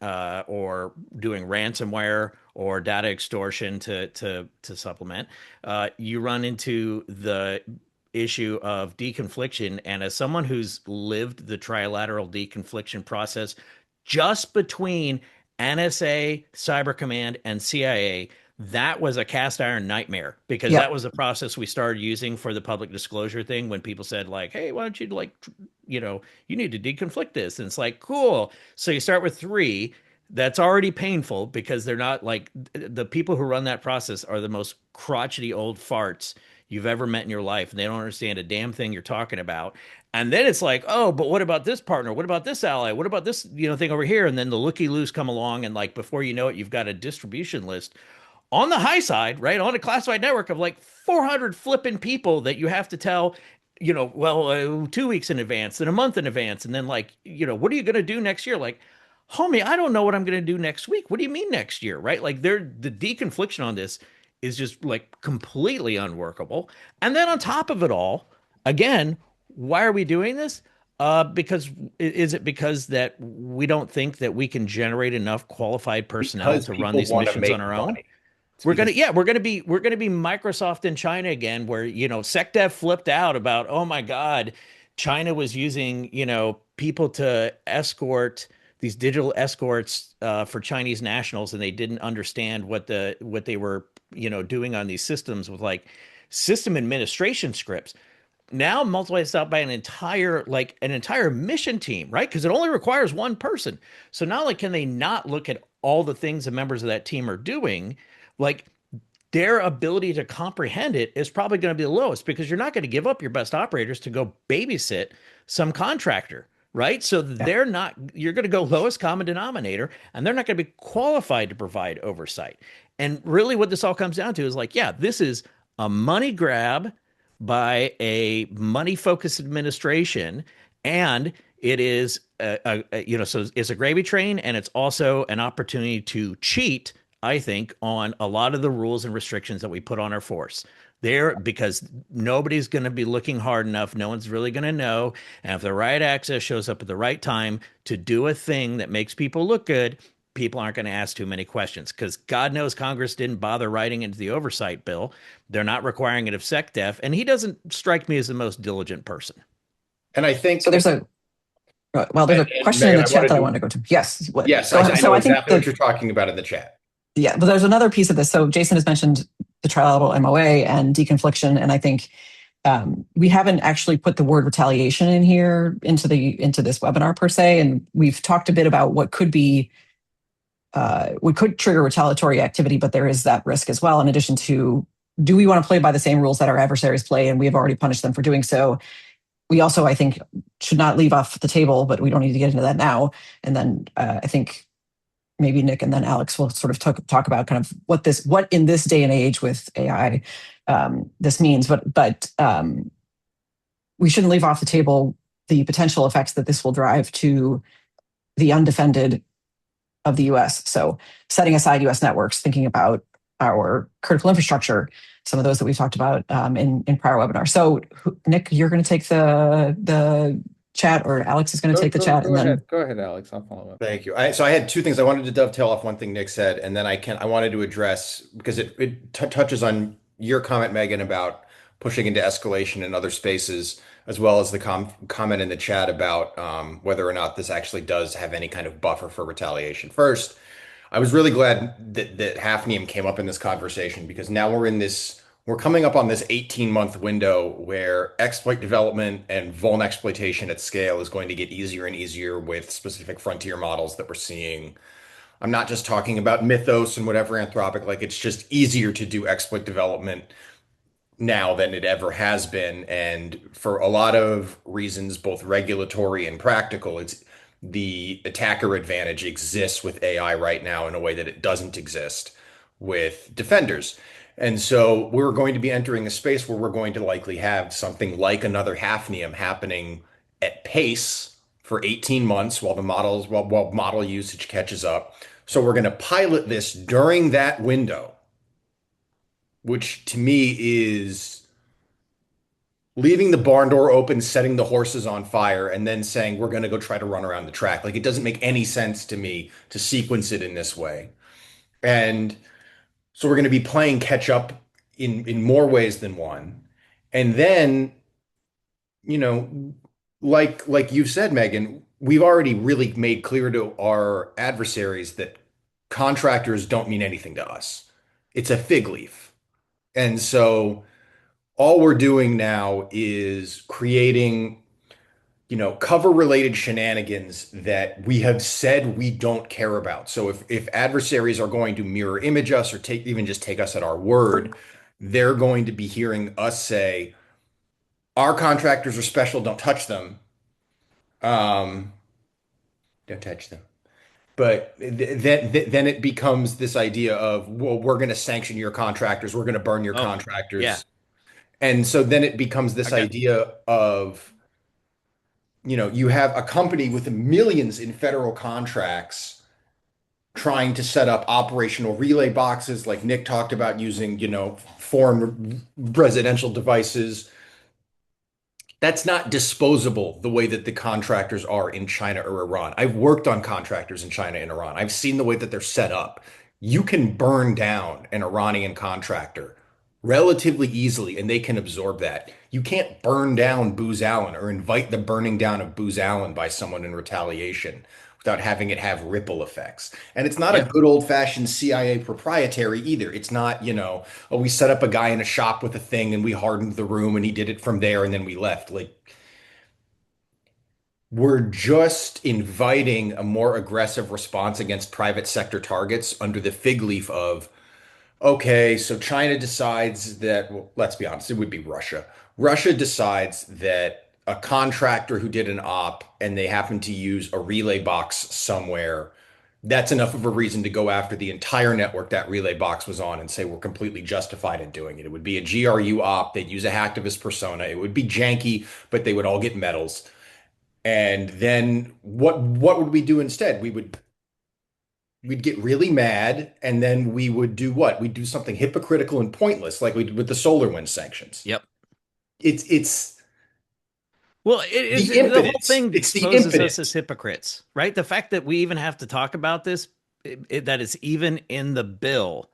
or doing ransomware or data extortion to supplement. You run into the issue of deconfliction. And as someone who's lived the trilateral deconfliction process just between NSA, Cyber Command, and CIA, that was a cast iron nightmare because that Yep. was the process we started using for the public disclosure thing when people said like, hey, why don't you you need to deconflict this. And it's like, cool. So you start with 3. That's already painful because they're not like the people who run that process are the most crotchety old farts you've ever met in your life. And they don't understand a damn thing you're talking about. And then it's like, oh, but what about this partner? What about this ally? What about this, thing over here? And then the looky loos come along, and like before you know it, you've got a distribution list on the high side, right? On a classified network of like 400 flipping people that you have to tell, 2 weeks in advance and a month in advance. And then like, what are you going to do next year? Like, homie, I don't know what I'm going to do next week. What do you mean next year? Right? Like the deconfliction on this is just like completely unworkable. And then on top of it all, again, why are we doing this? Because is it because that we don't think that we can generate enough qualified personnel Because to run people these want to missions on make our own? money. It's because We're gonna be Microsoft in China again, where SecDev flipped out about, oh my God, China was using people to escort these digital escorts for Chinese nationals, and they didn't understand what they were doing on these systems with like system administration scripts. Now multiply this out by an entire mission team, right? Because it only requires one person. So not only can they not look at all the things the members of that team are doing, like their ability to comprehend it is probably going to be the lowest because you're not going to give up your best operators to go babysit some contractor, right? So Yeah. you're going to go lowest common denominator, and they're not going to be qualified to provide oversight. And really what this all comes down to is like, yeah, this is a money grab by a money focused administration. And it is so it's a gravy train, and it's also an opportunity to cheat, I think, on a lot of the rules and restrictions that we put on our force there, because nobody's going to be looking hard enough. No one's really going to know. And if the right access shows up at the right time to do a thing that makes people look good, people aren't going to ask too many questions because God knows Congress didn't bother writing into the oversight bill. They're not requiring it of SecDef. And he doesn't strike me as the most diligent person. and I So think there's a Well, there's a And question in Megan, the I chat wanted that I to, want to go to. Yes. yes, Go ahead. I So know I think exactly what you're talking about in the chat. yeah, but there's another piece of this. So Jason has mentioned the trilateral MOA and deconfliction, and I think we haven't actually put the word retaliation in here into this webinar per se, and we've talked a bit about what could be what could trigger retaliatory activity, but there is that risk as well. In addition to, do we want to play by the same rules that our adversaries play, and we have already punished them for doing so? We also, I think, should not leave off the table, but we don't need to get into that now. And then I think maybe Nick and then Alex will sort of talk about kind of what in this day and age with AI this means. But we shouldn't leave off the table the potential effects that this will drive to the undefended of the US. So setting aside US networks, thinking about our critical infrastructure, some of those that we've talked about in prior webinars. So Nick, you're going to take the chat, or Alex is going to take the chat, Go and ahead. then Go ahead, Alex. I'll follow up. Thank you. So I had two things. I wanted to dovetail off one thing Nick said, and then I wanted to address because it touches on your comment, Megan, about pushing into escalation in other spaces, as well as the comment in the chat about whether or not this actually does have any kind of buffer for retaliation. First, I was really glad that Hafnium came up in this conversation because now we're coming up on this 18-month window where exploit development and vuln exploitation at scale is going to get easier and easier with specific frontier models that we're seeing. I'm not just talking about Mythos and whatever Anthropic, like it's just easier to do exploit development now than it ever has been. And for a lot of reasons, both regulatory and practical, it's the attacker advantage exists with AI right now in a way that it doesn't exist with defenders. And so we're going to be entering a space where we're going to likely have something like another Hafnium happening at pace for 18 months while model usage catches up. So we're going to pilot this during that window, which to me is leaving the barn door open, setting the horses on fire, and then saying we're going to go try to run around the track. Like it doesn't make any sense to me to sequence it in this way. And so we're going to be playing catch up in more ways than one. And then, you know, like you've said, Megan, we've already really made clear to our adversaries that contractors don't mean anything to us. It's a fig leaf. And so all we're doing now is creating, cover related shenanigans that we have said we don't care about. So if adversaries are going to mirror image us or take us at our word, they're going to be hearing us say, our contractors are special, don't touch them. Um, don't touch them. But then it becomes this idea of, well, we're going to sanction your contractors, we're going to burn your Oh, yeah. contractors. And so then it becomes I this got idea of, you have a company with millions in federal contracts trying to set up operational relay boxes, like Nick talked about using, foreign residential devices. That's not disposable the way that the contractors are in China or Iran. I've worked on contractors in China and Iran. I've seen the way that they're set up. You can burn down an Iranian contractor relatively easily, and they can absorb that. You can't burn down Booz Allen or invite the burning down of Booz Allen by someone in retaliation without having it have ripple effects. And it's not a yeah. good old-fashioned CIA proprietary either. It's not, oh, we set up a guy in a shop with a thing and we hardened the room and he did it from there and then we left. Like, we're just inviting a more aggressive response against private sector targets under the fig leaf of, okay, so China decides that, well, let's be honest, it would be Russia. Russia decides that a contractor who did an op and they happen to use a relay box somewhere, that's enough of a reason to go after the entire network that relay box was on and say we're completely justified in doing it. It would be a GRU op. They'd use a hacktivist persona. It would be janky, but they would all get medals. And then what would we do instead? We'd get really mad, and then we would do what? We'd do something hypocritical and pointless, like we did with the SolarWinds sanctions. Yep. It's Well, the the whole impotence. thing It's the exposes us as impotence. hypocrites, right? The fact that we even have to talk about this, that is even in the bill,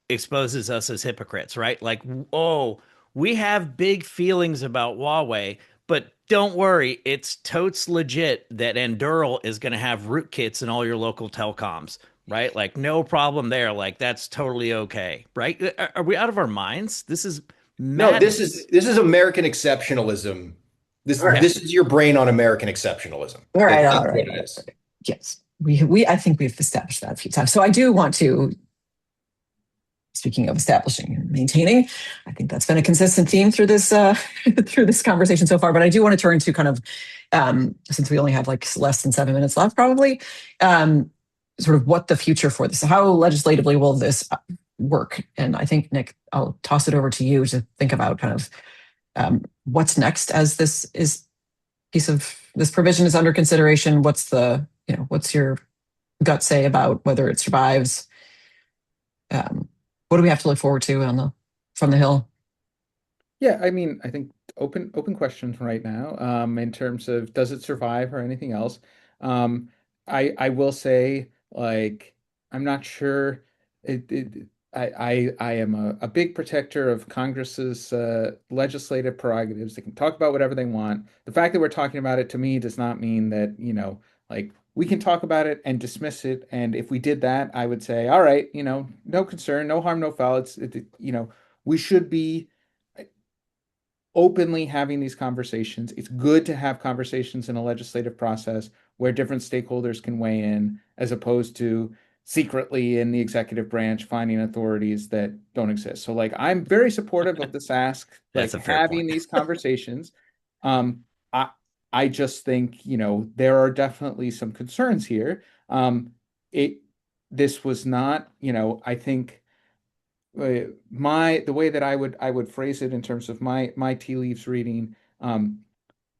exposes us as hypocrites, right? Like, oh, we have big feelings about Huawei, But don't worry, it's totes legit that Endural is going to have rootkits in all your local telecoms, right? Like, no problem there. Like, that's totally okay, right? Are we out of our minds? This is No, this is madness. this is American exceptionalism. This All right. Yeah, this is your brain on American exceptionalism. All right. That's All what right. it is. Yes. We I think we've established that a few times. So I do want to, speaking of establishing and maintaining, I think that's been a consistent theme through this through this conversation so far. But I do want to turn to kind of, since we only have like less than 7 minutes left, probably, sort of what the future for this. How legislatively will this work? And I think, Nick, I'll toss it over to you to think about kind of what's next as this provision is under consideration. What's your gut say about whether it survives? What do we have to look forward to from the Hill? Yeah, I mean, I think open questions right now, in terms of does it survive or anything else. Um, I will say, like, I'm not sure. I am a big protector of Congress's legislative prerogatives. They can talk about whatever they want. The fact that we're talking about it to me does not mean that, like, we can talk about it and dismiss it. And if we did that, I would say, all right, no concern, no harm, no foul. We should be openly having these conversations. It's good to have conversations in a legislative process where different stakeholders can weigh in, as opposed to secretly in the executive branch finding authorities that don't exist. So, like, I'm very supportive of this ask, that's like a fair having point. these conversations. Um, I I just think, there are definitely some concerns here. It This was not, I think, the way that I would phrase it in terms of my tea leaves reading.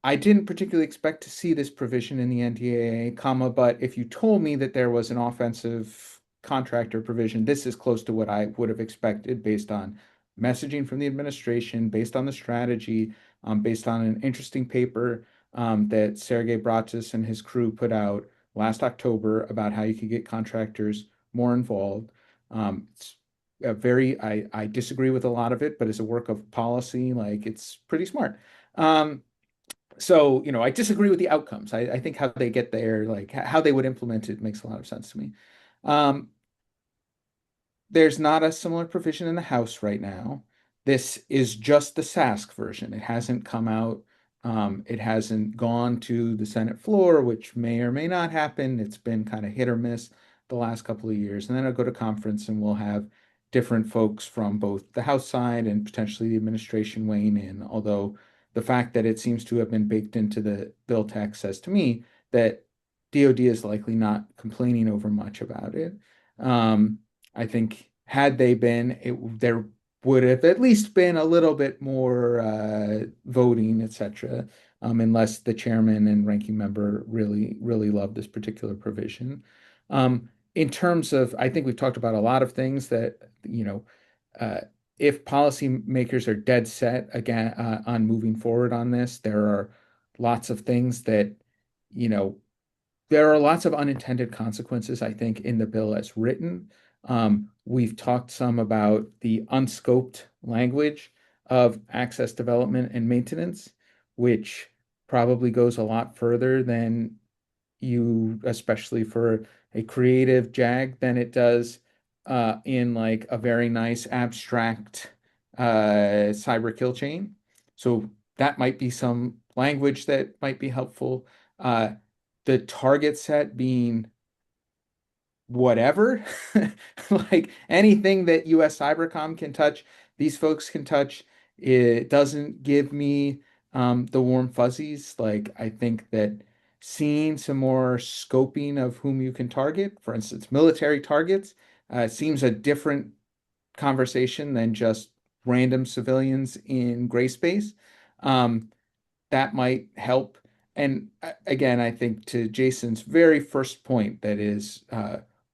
I didn't particularly expect to see this provision in the NDAA, but if you told me that there was an offensive contractor provision, this is close to what I would have expected based on messaging from the administration, based on the strategy, based on an interesting paper that Sergey Bratis and his crew put out last October about how you could get contractors more involved. It's I disagree with a lot of it, but as a work of policy, like, it's pretty smart. So, I disagree with the outcomes. I think how they get there, like how they would implement it, makes a lot of sense to me. Um, there's not a similar provision in the House right now. This is just the SASC version. It hasn't come out. It hasn't gone to the Senate floor, which may or may not happen. It's been kind of hit or miss the last couple of years. And then it'll go to conference and we'll have different folks from both the House side and potentially the administration weighing in. Although the fact that it seems to have been baked into the bill text says to me that DOD is likely not complaining over much about it. I think had they been, there would have at least been a little bit more voting, etc., unless the chairman and ranking member really, really love this particular provision. In terms of, I think we've talked about a lot of things that, uh, if policymakers are dead set again on moving forward on this, there are lots of things that, you know, there are lots of unintended consequences, I think, in the bill as written. We've talked some about the unscoped language of access development and maintenance, which probably goes a lot further than especially for a creative JAG, than it does in like a very nice abstract cyber kill chain. So that might be some language that might be helpful. The target set being whatever, like anything that US Cybercom can touch, these folks can touch. It doesn't give me the warm fuzzies. Like, I think that seeing some more scoping of whom you can target, for instance, military targets, seems a different conversation than just random civilians in gray space. Um, that might help. And again, I think to Jason's very first point, that is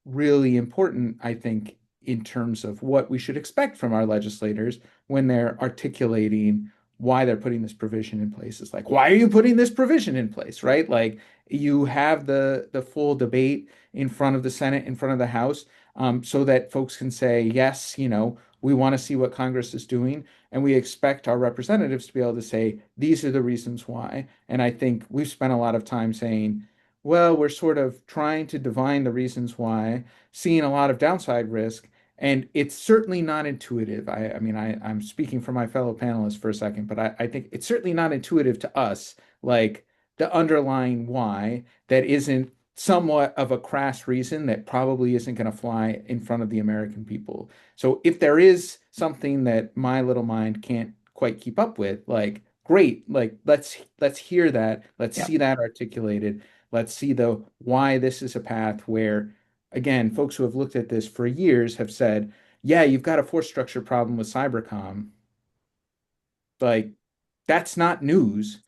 really important, I think, in terms of what we should expect from our legislators when they're articulating why they're putting this provision in place. It's like, why are you putting this provision in place, right? Like, you have the full debate in front of the Senate, in front of the House, so that folks can say, yes, We want to see what Congress is doing, and we expect our representatives to be able to say, these are the reasons why. And I think we've spent a lot of time saying, well, we're sort of trying to divine the reasons why, seeing a lot of downside risk, and it's certainly not intuitive. I mean, I'm speaking for my fellow panelists for a second, but I think it's certainly not intuitive to us, like the underlying why that isn't somewhat of a crass reason that probably isn't going to fly in front of the American people. So if there is something that my little mind can't quite keep up with, like great, like let's hear that, let's Yeah. see that articulated, let's see the why this is a path where, again, folks who have looked at this for years have said, yeah, you've got a force structure problem with cybercom. Like, that's not news.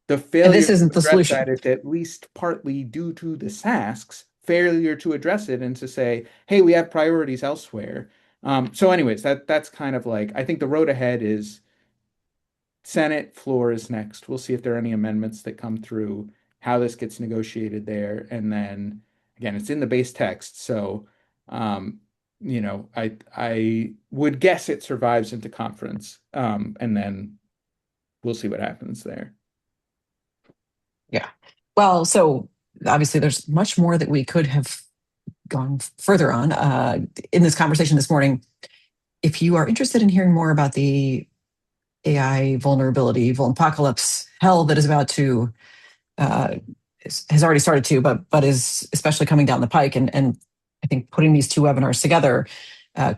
The And failure this to isn't the address solution. that is at least partly due to the SASC's failure to address it and to say, hey, we have priorities elsewhere. So anyways, that's kind of like, I think the road ahead is Senate floor is next. We'll see if there are any amendments that come through, how this gets negotiated there, and then again, it's in the base text, so um, I would guess it survives into conference, and then we'll see what happens there. Yeah. Well, so obviously there's much more that we could have gone further on in this conversation this morning. If you are interested in hearing more about the AI vulnerability, apocalypse hell that is about to uh, has already started to, but is especially coming down the pike, and I think putting these two webinars together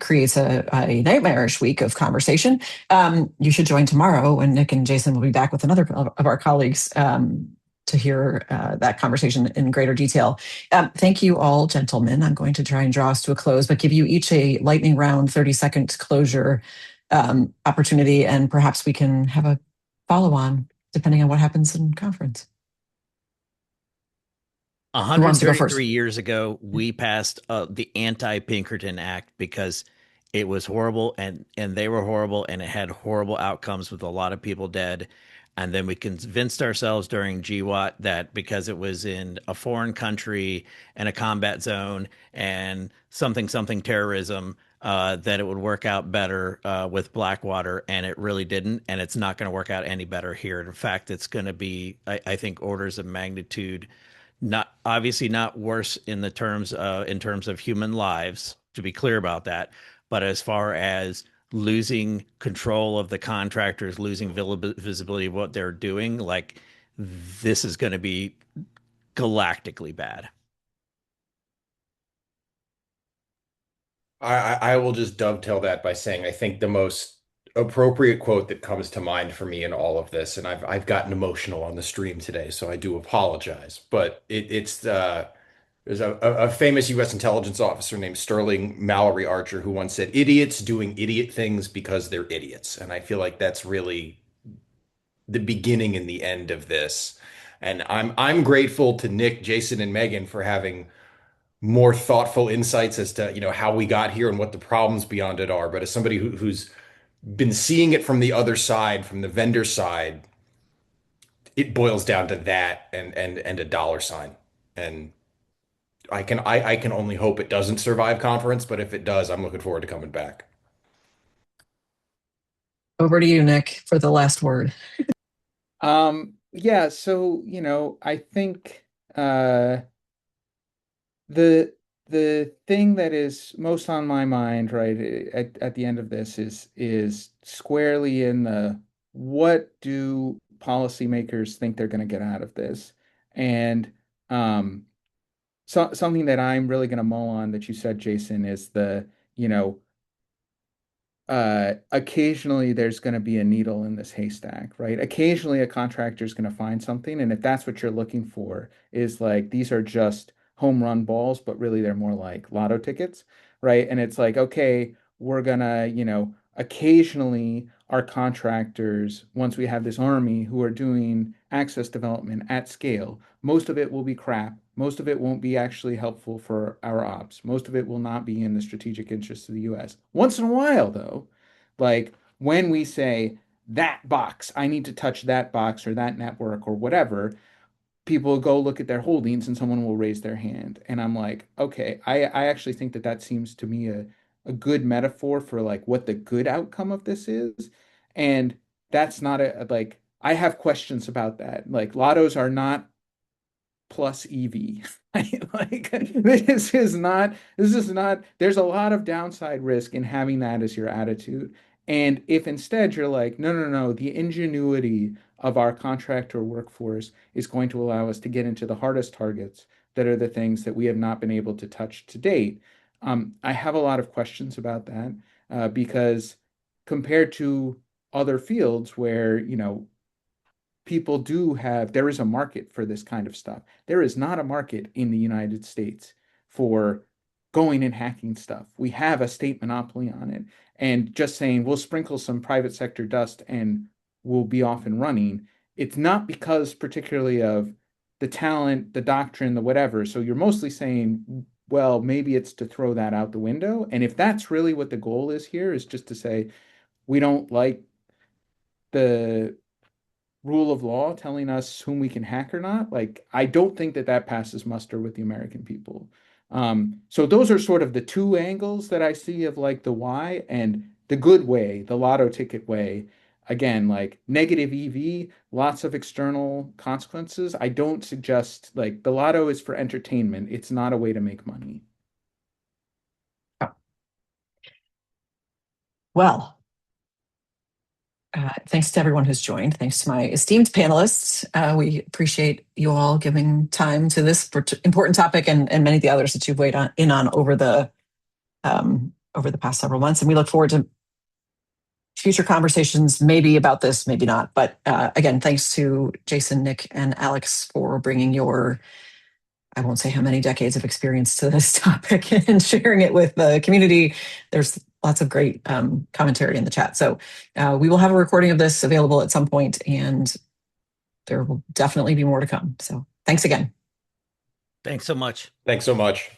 creates a nightmarish week of conversation. You should join tomorrow when Nick and Jason will be back with another of our colleagues to hear that conversation in greater detail. Thank you all, gentlemen. I'm going to try and draw us to a close, but give you each a lightning round 30-second closure opportunity, and perhaps we can have a follow-on depending on what happens in conference. Who wants to go 133 first? years ago, we passed the Anti-Pinkerton Act because it was horrible and they were horrible and it had horrible outcomes with a lot of people dead. And then we convinced ourselves during GWAT that because it was in a foreign country and a combat zone and something terrorism, that it would work out better with Blackwater, and it really didn't. And it's not going to work out any better here. In fact, it's going to be, I think, orders of magnitude not obviously not worse in terms of human lives, to be clear about that, but as far as losing control of the contractors, losing visibility of what they're doing, like this is going to be galactically bad. I will just dovetail that by saying I think the most appropriate quote that comes to mind for me in all of this, and I've gotten emotional on the stream today, so I do apologize, but it's there's a famous U.S. intelligence officer named Sterling Mallory Archer who once said, "Idiots doing idiot things because they're idiots," and I feel like that's really the beginning and the end of this. And I'm grateful to Nick, Jason, and Megan for having more thoughtful insights as to, how we got here and what the problems beyond it are. But as somebody who's been seeing it from the other side, from the vendor side, it boils down to that and a dollar sign. And I can only hope it doesn't survive conference, but if it does, I'm looking forward to coming back. Over to you, Nick, for the last word. Yeah, so, I think the the thing that is most on my mind, right, at the end of this is squarely in the what do policymakers think they're going to get out of this? And um, something that I'm really going to mull on that you said, Jason, is you know, occasionally there's going to be a needle in this haystack, right? Occasionally a contractor is going to find something, and if that's what you're looking for, is like these are just home run balls, but really they're more like lotto tickets, right? And it's like, okay, we're gonna, occasionally our contractors, once we have this army who are doing access development at scale, most of it will be crap. Most of it won't be actually helpful for our ops. Most of it will not be in the strategic interests of the US. Once in a while, though, like when we say that box, I need to touch that box or that network or whatever, people go look at their holdings and someone will raise their hand. And I'm like, okay, I actually think that that seems to me a good metaphor for like what the good outcome of this is. And that's not a like I have questions about that. Like lottos are not plus EV. Like this is not there's a lot of downside risk in having that as your attitude. And if instead you're like, no, no, no, the ingenuity of our contractor workforce is going to allow us to get into the hardest targets that are the things that we have not been able to touch to date. I have a lot of questions about that because compared to other fields where, people do have, there is a market for this kind of stuff. There is not a market in the United States for going and hacking stuff. We have a state monopoly on it. And just saying we'll sprinkle some private sector dust and we'll be off and running, it's not because particularly of the talent, the doctrine, the whatever. So you're mostly saying, well, maybe it's to throw that out the window. And if that's really what the goal is here, is just to say, we don't like the rule of law telling us whom we can hack or not, like I don't think that that passes muster with the American people. So those are sort of the two angles that I see of like the why and the good way, the lotto ticket way. Again, like negative EV, lots of external consequences. I don't suggest like the lotto is for entertainment. It's not a way to make money. Well, thanks to everyone who's joined. Thanks to my esteemed panelists. We appreciate you all giving time to this important topic and many of the others that you've weighed in on over the past several months. And we look forward to future conversations, maybe about this, maybe not. But again, thanks to Jason, Nick, and Alex for bringing your, I won't say how many decades of experience to this topic and sharing it with the community. There's lots of great commentary in the chat. So we will have a recording of this available at some point, and there will definitely be more to come. So thanks again. Thanks so much. Thanks so much.